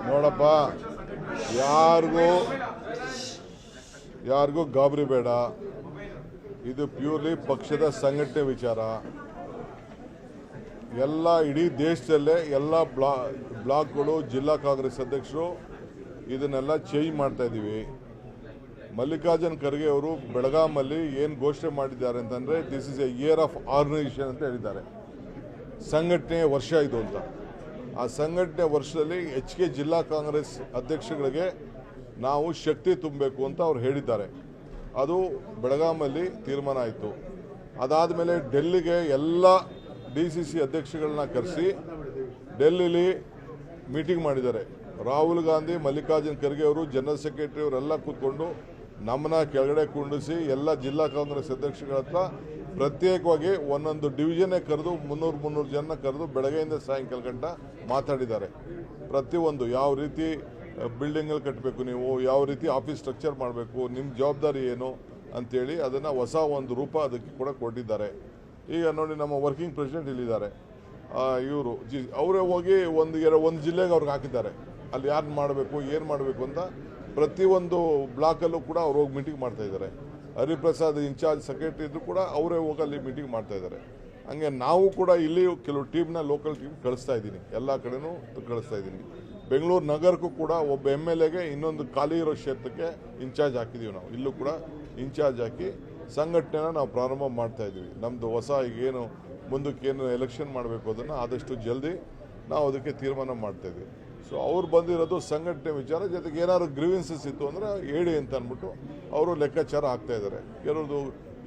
ನೋಡಪ್ಪ, ಯಾರಿಗೂ ಗಾಬರಿ ಬೇಡ. ಇದು ಪ್ಯೂರ್ಲಿ ಪಕ್ಷದ ಸಂಘಟನೆ ವಿಚಾರ. ಎಲ್ಲ ಇಡೀ ದೇಶದಲ್ಲೇ ಎಲ್ಲ ಬ್ಲಾಕ್ಗಳು, ಜಿಲ್ಲಾ ಕಾಂಗ್ರೆಸ್ ಅಧ್ಯಕ್ಷರು ಇದನ್ನೆಲ್ಲ ಚೇಂಜ್ ಮಾಡ್ತಾ ಇದ್ದೀವಿ. ಮಲ್ಲಿಕಾರ್ಜುನ್ ಖರ್ಗೆ ಅವರು ಬೆಳಗಾಮಲ್ಲಿ ಏನು ಘೋಷಣೆ ಮಾಡಿದ್ದಾರೆ ಅಂತಂದರೆ, this is a year of organisation ಅಂತ ಹೇಳಿದ್ದಾರೆ. ಸಂಘಟನೆಯ ವರ್ಷ ಇದು ಅಂತ. ಆ ಸಂಘಟನೆ ವರ್ಷದಲ್ಲಿ ಹೆಚ್ಚಿಗೆ ಜಿಲ್ಲಾ ಕಾಂಗ್ರೆಸ್ ಅಧ್ಯಕ್ಷಗಳಿಗೆ ನಾವು ಶಕ್ತಿ ತುಂಬಬೇಕು ಅಂತ ಅವ್ರು ಹೇಳಿದ್ದಾರೆ. ಅದು ಬೆಳಗಾಮಲ್ಲಿ ತೀರ್ಮಾನ ಆಯಿತು. ಅದಾದಮೇಲೆ ಡೆಲ್ಲಿಗೆ ಎಲ್ಲ DCC ಅಧ್ಯಕ್ಷಗಳನ್ನ ಕರೆಸಿ ಡೆಲ್ಲಿಲಿ ಮೀಟಿಂಗ್ ಮಾಡಿದ್ದಾರೆ. ರಾಹುಲ್ ಗಾಂಧಿ, ಮಲ್ಲಿಕಾರ್ಜುನ್ ಖರ್ಗೆ ಅವರು, ಜನರಲ್ ಸೆಕ್ರೆಟರಿ ಅವರೆಲ್ಲ ಕೂತ್ಕೊಂಡು ನಮ್ಮನ್ನ ಕೆಳಗಡೆ ಕುಂಡಿಸಿ ಎಲ್ಲ ಜಿಲ್ಲಾ ಕಾಂಗ್ರೆಸ್ ಅಧ್ಯಕ್ಷಗಳ ಹತ್ರ ಪ್ರತ್ಯೇಕವಾಗಿ ಒಂದೊಂದು ಡಿವಿಷನ್ನೇ ಕರೆದು 300 ಜನ ಕರೆದು ಬೆಳಗ್ಗೆಯಿಂದ ಸಾಯಂಕಾಲ ಗಂಟ ಮಾತಾಡಿದ್ದಾರೆ. ಪ್ರತಿಯೊಂದು ಯಾವ ರೀತಿ ಬಿಲ್ಡಿಂಗ್ಗಳು ಕಟ್ಟಬೇಕು, ನೀವು ಯಾವ ರೀತಿ ಆಫೀಸ್ ಸ್ಟ್ರಕ್ಚರ್ ಮಾಡಬೇಕು, ನಿಮ್ಮ ಜವಾಬ್ದಾರಿ ಏನು ಅಂತೇಳಿ ಅದನ್ನು ಹೊಸ ಒಂದು ರೂಪ ಅದಕ್ಕೆ ಕೂಡ ಕೊಟ್ಟಿದ್ದಾರೆ. ಈಗ ನೋಡಿ, ನಮ್ಮ ವರ್ಕಿಂಗ್ ಪ್ರೆಸಿಡೆಂಟ್ ಇಲ್ಲಿದ್ದಾರೆ. ಇವರು ಅವರೇ ಹೋಗಿ ಒಂದು ಜಿಲ್ಲೆಗೆ ಅವ್ರಿಗೆ ಹಾಕಿದ್ದಾರೆ. ಅಲ್ಲಿ ಯಾರು ಮಾಡಬೇಕು, ಏನು ಮಾಡಬೇಕು ಅಂತ ಪ್ರತಿಯೊಂದು ಬ್ಲಾಕಲ್ಲೂ ಕೂಡ ಅವ್ರು ಹೋಗಿ ಮೀಟಿಂಗ್ ಮಾಡ್ತಾ ಇದ್ದಾರೆ. ಹರಿಪ್ರಸಾದ್ ಇನ್ಚಾರ್ಜ್ ಸೆಕ್ರೆಟರಿ ಇದ್ರು ಕೂಡ ಅವರೇ ಹೋಗಿ ಅಲ್ಲಿ ಮೀಟಿಂಗ್ ಮಾಡ್ತಾ ಇದ್ದಾರೆ. ಹಂಗೆ ನಾವು ಕೂಡ ಇಲ್ಲಿ ಕೆಲವು ಟೀಮ್ನ ಲೋಕಲ್ ಟೀಮ್ ಕಳಿಸ್ತಾ ಇದ್ದೀನಿ, ಎಲ್ಲ ಕಡೆನೂ ಕಳಿಸ್ತಾ ಇದ್ದೀನಿ. ಬೆಂಗಳೂರು ನಗರಕ್ಕೂ ಕೂಡ ಒಬ್ಬ MLAಗೆ ಇನ್ನೊಂದು ಖಾಲಿ ಇರೋ ಕ್ಷೇತ್ರಕ್ಕೆ ಇನ್ಚಾರ್ಜ್ ಹಾಕಿದ್ದೀವಿ. ನಾವು ಇಲ್ಲೂ ಕೂಡ ಇನ್ಚಾರ್ಜ್ ಹಾಕಿ ಸಂಘಟನೆನ ನಾವು ಪ್ರಾರಂಭ ಮಾಡ್ತಾ ಇದ್ದೀವಿ. ನಮ್ಮದು ಹೊಸ ಈಗೇನು ಮುಂದಕ್ಕೆ ಏನು ಎಲೆಕ್ಷನ್ ಮಾಡಬೇಕು ಅದನ್ನು ಆದಷ್ಟು ಜಲ್ದಿ ನಾವು ಅದಕ್ಕೆ ತೀರ್ಮಾನ ಮಾಡ್ತಾ ಇದ್ದೀವಿ. ಸೊ ಅವ್ರು ಬಂದಿರೋದು ಸಂಘಟನೆ ವಿಚಾರ. ಜೊತೆಗೆ ಏನಾದ್ರು ಗ್ರೀವೆನ್ಸಸ್ ಇತ್ತು ಅಂದರೆ ಹೇಳಿ ಅಂತ ಅಂದ್ಬಿಟ್ಟು ಅವರು ಲೆಕ್ಕಾಚಾರ ಹಾಕ್ತಾ ಇದ್ದಾರೆ. ಕೆಲವ್ರದ್ದು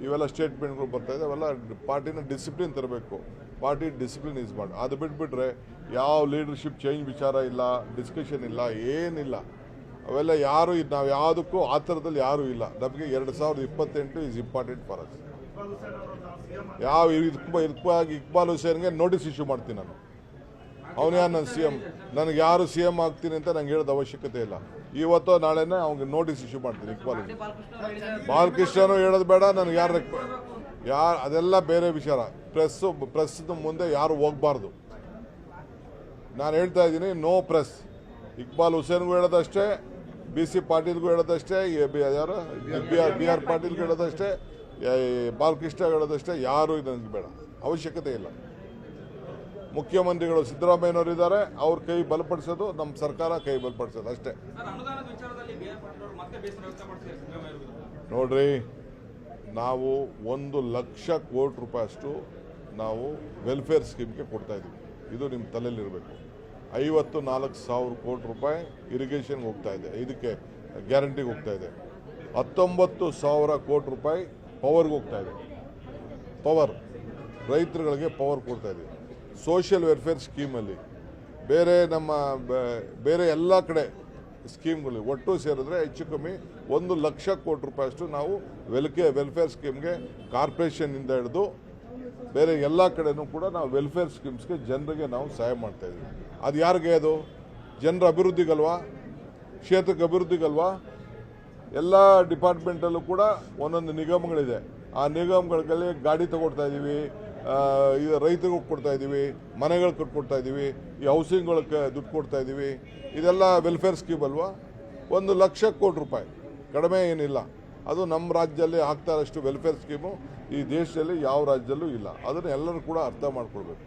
ಇವೆಲ್ಲ ಸ್ಟೇಟ್ಮೆಂಟ್ಗಳು ಬರ್ತಾ ಇದೆ. ಅವೆಲ್ಲ ಪಾರ್ಟಿನ ಡಿಸಿಪ್ಲಿನ್ ತರಬೇಕು. ಪಾರ್ಟಿ ಡಿಸಿಪ್ಲಿನ್ ಯೂಸ್ ಮಾಡಿ. ಅದು ಬಿಟ್ಬಿಟ್ರೆ ಯಾವ ಲೀಡರ್ಶಿಪ್ ಚೇಂಜ್ ವಿಚಾರ ಇಲ್ಲ, ಡಿಸ್ಕಷನ್ ಇಲ್ಲ, ಏನಿಲ್ಲ. ಅವೆಲ್ಲ ಯಾರು ನಾವು ಯಾವುದಕ್ಕೂ ಆ ಥರದಲ್ಲಿ ಯಾರೂ ಇಲ್ಲ. ನಮಗೆ 2028 ಈಸ್ ಇಂಪಾರ್ಟೆಂಟ್ ಫಾರ್ ಅಸ್. ಯಾವ ಇಕ್ಬಾಲ್ ಹುಸೇನ್ಗೆ ನೋಟಿಸ್ ಇಶ್ಯೂ ಮಾಡ್ತೀನಿ ನಾನು. ಅವನು ಯಾರು ನನ್ನ CM? ನನಗೆ ಯಾರು CM ಆಗ್ತೀನಿ ಅಂತ ನಂಗೆ ಹೇಳೋದು ಅವಶ್ಯಕತೆ ಇಲ್ಲ. ಇವತ್ತೋ ನಾಳೆನೇ ಅವ್ನಿಗೆ ನೋಟಿಸ್ ಇಶ್ಯೂ ಮಾಡ್ತೀನಿ. ಇಕ್ಬಾಲ್ ಬಾಲಕೃಷ್ಣನು ಹೇಳೋದು ಬೇಡ. ನನಗೆ ಯಾರು ಅದೆಲ್ಲ ಬೇರೆ ವಿಚಾರ. ಪ್ರೆಸ್ದು ಮುಂದೆ ಯಾರು ಹೋಗಬಾರ್ದು. ನಾನು ಹೇಳ್ತಾ ಇದ್ದೀನಿ, ನೋ ಪ್ರೆಸ್. ಇಕ್ಬಾಲ್ ಹುಸೇನ್ಗೂ ಹೇಳೋದಷ್ಟೇ, BC ಪಾಟೀಲ್ಗೂ ಹೇಳೋದಷ್ಟೇ, ಯಾರು BR ಪಾಟೀಲ್ಗೂ ಹೇಳೋದಷ್ಟೇ, ಬಾಲಕೃಷ್ಣ ಹೇಳೋದಷ್ಟೇ. ಯಾರು ನನಗೆ ಬೇಡ, ಅವಶ್ಯಕತೆ ಇಲ್ಲ. ಮುಖ್ಯಮಂತ್ರಿಗಳು ಸಿದ್ದರಾಮಯ್ಯನವರು ಇದ್ದಾರೆ, ಅವ್ರ ಕೈ ಬಲಪಡಿಸೋದು, ನಮ್ಮ ಸರ್ಕಾರ ಕೈ ಬಲಪಡಿಸೋದು ಅಷ್ಟೇ. ನೋಡ್ರಿ, ನಾವು 1,00,000 ಕೋಟಿ ರೂಪಾಯಿಯಷ್ಟು ನಾವು ವೆಲ್ಫೇರ್ ಸ್ಕೀಮ್ಗೆ ಕೊಡ್ತಾ ಇದ್ದೀವಿ. ಇದು ನಿಮ್ಮ ತಲೆಯಲ್ಲಿರಬೇಕು. 54,000 ಕೋಟಿ ರೂಪಾಯಿ ಇರಿಗೇಷನ್ಗೆ ಹೋಗ್ತಾ ಇದೆ, ಇದಕ್ಕೆ ಗ್ಯಾರಂಟಿಗೆ ಹೋಗ್ತಾ ಇದೆ. 19,000 ಕೋಟಿ ರೂಪಾಯಿ ಪವರ್ಗೆ ಹೋಗ್ತಾ ಇದೆ. ಪವರ್ ರೈತರುಗಳಿಗೆ ಪವರ್ ಕೊಡ್ತಾ ಇದೆ. ಸೋಷಿಯಲ್ ವೆಲ್ಫೇರ್ ಸ್ಕೀಮಲ್ಲಿ ಬೇರೆ ಎಲ್ಲ ಕಡೆ ಸ್ಕೀಮ್ಗಳು ಒಟ್ಟು ಸೇರಿದ್ರೆ ಹೆಚ್ಚು ಕಮ್ಮಿ 1,00,000 ಕೋಟಿ ರೂಪಾಯಿಯಷ್ಟು ನಾವು ವೆಲ್ಫೇರ್ ಸ್ಕೀಮ್ಗೆ ಕಾರ್ಪೊರೇಷನ್ನಿಂದ ಹಿಡಿದು ಬೇರೆ ಎಲ್ಲ ಕಡೆನೂ ಕೂಡ ನಾವು ವೆಲ್ಫೇರ್ ಸ್ಕೀಮ್ಸ್ಗೆ ಜನರಿಗೆ ನಾವು ಸಹಾಯ ಮಾಡ್ತಾ ಇದ್ದೀವಿ. ಅದು ಯಾರಿಗೆ? ಅದು ಜನರ ಅಭಿವೃದ್ಧಿಗಲ್ವಾ, ಕ್ಷೇತ್ರಕ್ಕೆ ಅಭಿವೃದ್ಧಿಗಲ್ವಾ? ಎಲ್ಲ ಡಿಪಾರ್ಟ್ಮೆಂಟಲ್ಲೂ ಕೂಡ ಒಂದೊಂದು ನಿಗಮಗಳಿದೆ. ಆ ನಿಗಮಗಳಲ್ಲಿ ಗಾಡಿ ತಗೊಡ್ತಾ ಇದ್ದೀವಿ, ರೈತರಿಗೂ ಕೊಡ್ತಾ ಇದ್ದೀವಿ, ಮನೆಗಳು ಕಟ್ಕೊಡ್ತಾ ಇದ್ದೀವಿ, ಈ ಹೌಸಿಂಗ್ಗಳಿಗೆ ದುಡ್ಡು ಕೊಡ್ತಾ ಇದ್ದೀವಿ. ಇದೆಲ್ಲ ವೆಲ್ಫೇರ್ ಸ್ಕೀಮ್ ಅಲ್ವಾ? 1,00,000 ಕೋಟಿ ರೂಪಾಯಿ, ಕಡಿಮೆ ಏನಿಲ್ಲ. ಅದು ನಮ್ಮ ರಾಜ್ಯದಲ್ಲಿ ಆಗ್ತಾ ಇರೋಷ್ಟು ವೆಲ್ಫೇರ್ ಸ್ಕೀಮು ಈ ದೇಶದಲ್ಲಿ ಯಾವ ರಾಜ್ಯದಲ್ಲೂ ಇಲ್ಲ. ಅದನ್ನು ಎಲ್ಲರೂ ಕೂಡ ಅರ್ಥ ಮಾಡ್ಕೊಳ್ಬೇಕು.